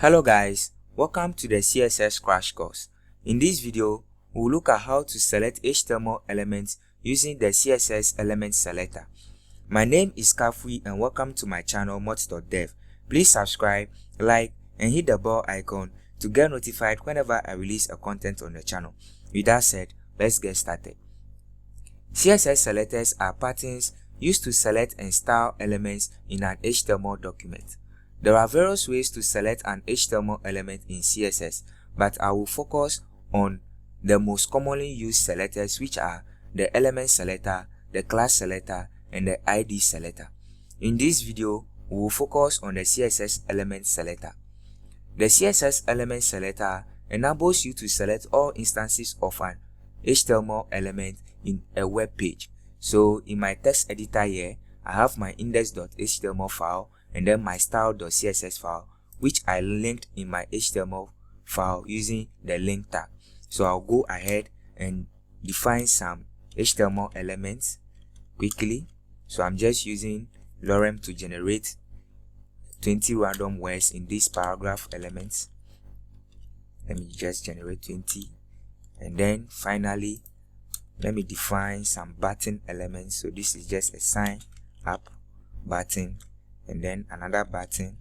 Hello guys, welcome to the CSS crash course. In this video, we'll look at how to select HTML elements using the CSS element selector. My name is Kafui and welcome to my channel mods.dev. Please subscribe, like and hit the bell icon to get notified whenever I release a content on the channel. With that said, let's get started. CSS selectors are patterns used to select and style elements in an HTML document. There are various ways to select an HTML element in CSS, but I will focus on the most commonly used selectors, which are the element selector, the class selector, and the ID selector. In this video, we will focus on the CSS element selector. The CSS element selector enables you to select all instances of an HTML element in a web page. So in my text editor here, I have my index.html file and then my style.css file, which I linked in my HTML file using the link tag. So I'll go ahead and define some HTML elements quickly. So I'm just using lorem to generate 20 random words in this paragraph elements. Let me just generate 20, and then finally let me define some button elements. So this is just a sign up button, and then another button.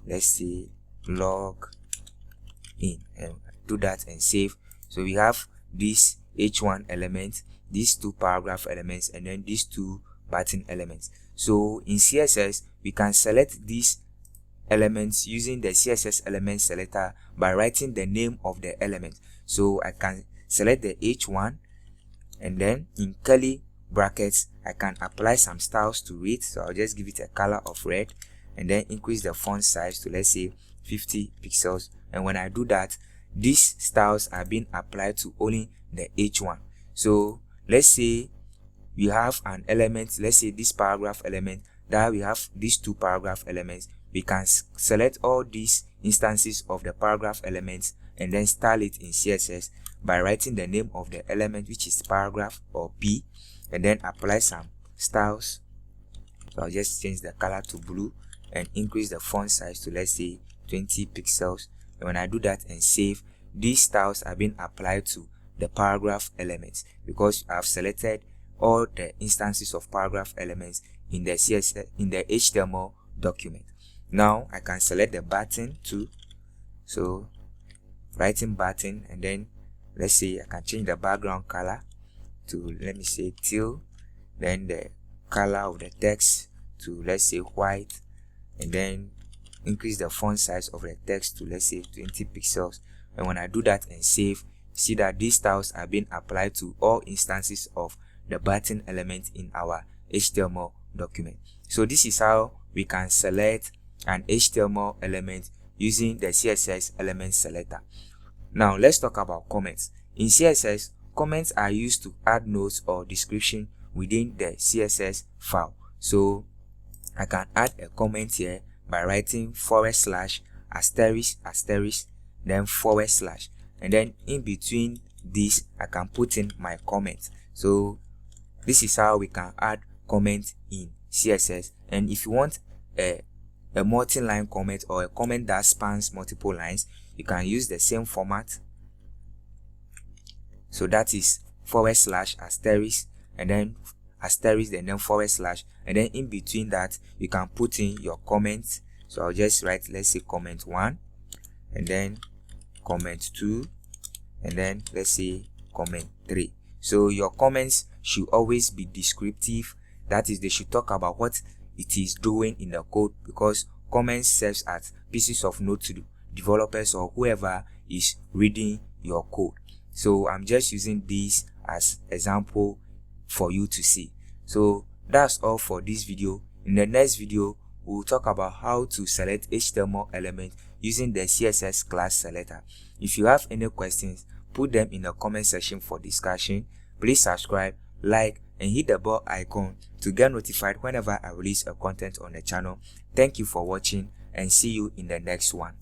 Let's say log in, and do that and save. So we have this h1 element, these two paragraph elements, and then these two button elements. So in CSS, we can select these elements using the CSS element selector by writing the name of the element. So I can select the h1, and then in curly brackets I can apply some styles to it. So I'll just give it a color of red and then increase the font size to, let's say, 50 pixels. And when I do that, these styles are being applied to only the h1. So let's say we have an element, let's say this paragraph element, that we have these two paragraph elements. We can select all these instances of the paragraph elements and then style it in CSS by writing the name of the element, which is paragraph or P, and then apply some styles. So I'll just change the color to blue and increase the font size to, let's say, 20 pixels. And when I do that and save, these styles are being applied to the paragraph elements because I've selected all the instances of paragraph elements in the CSS in the HTML document. Now I can select the button too. So writing button, and then let's say I can change the background color to, let me say, teal, then the color of the text to, let's say, white, and then increase the font size of the text to, let's say, 20 pixels. And when I do that and save, see that these styles are being applied to all instances of the button element in our HTML document. So this is how we can select an HTML element using the CSS element selector. Now let's talk about comments. In CSS, comments are used to add notes or description within the CSS file. So I can add a comment here by writing /***, then /, and then in between this I can put in my comment. So this is how we can add comment in CSS. And if you want a multi-line comment or a comment that spans multiple lines, you can use the same format. So that is /**, and then asterisk, and then /, and then in between that you can put in your comments. So I'll just write, let's say, comment 1, and then comment 2, and then let's say comment 3. So your comments should always be descriptive. That is, they should talk about what it is doing in the code, because comments serves as pieces of note to developers or whoever is reading your code. So I'm just using this as example for you to see. So that's all for this video. In the next video, we'll talk about how to select HTML elements using the CSS class selector. If you have any questions, put them in the comment section for discussion. Please subscribe, like, and hit the bell icon to get notified whenever I release a content on the channel. Thank you for watching, and see you in the next one.